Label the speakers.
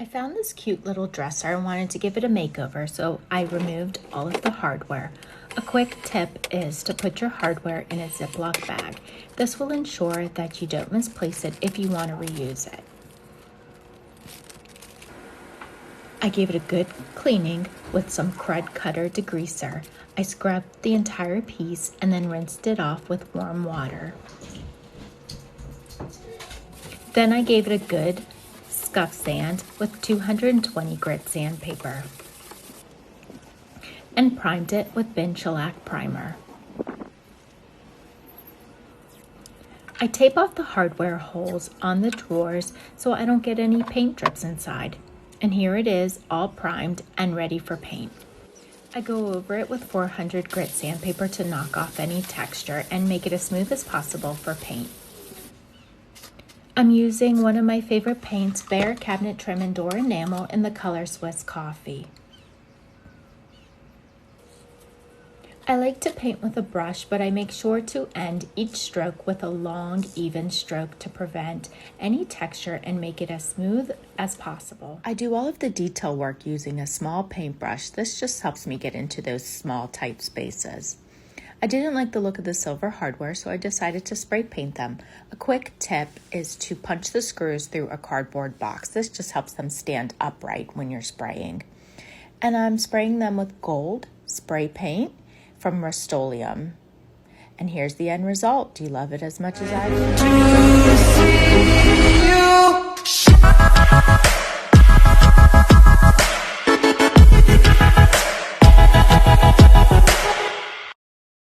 Speaker 1: I found this cute little dresser and wanted to give it a makeover, so I removed all of the hardware. A quick tip is to put your hardware in a Ziploc bag. This will ensure that you don't misplace it if you want to reuse it. I gave it a good cleaning with some Krud Kutter degreaser. I scrubbed the entire piece and then rinsed it off with warm water. Then I gave it a good scuff sand with 220 grit sandpaper and primed it with bin shellac primer. I tape off the hardware holes on the drawers so I don't get any paint drips inside. And here it is, all primed and ready for paint. I go over it with 400 grit sandpaper to knock off any texture and make it as smooth as possible for paint. I'm using one of my favorite paints, BEHR Cabinet Trim and Door Enamel in the color Swiss Coffee. I like to paint with a brush, but I make sure to end each stroke with a long, even stroke to prevent any texture and make it as smooth as possible. I do all of the detail work using a small paintbrush. This just helps me get into those small, tight spaces. I didn't like the look of the silver hardware, so I decided to spray paint them. A quick tip is to punch the screws through a cardboard box. This just helps them stand upright when you're spraying. And I'm spraying them with gold spray paint from Rustoleum. And here's the end result. Do you love it as much as I do?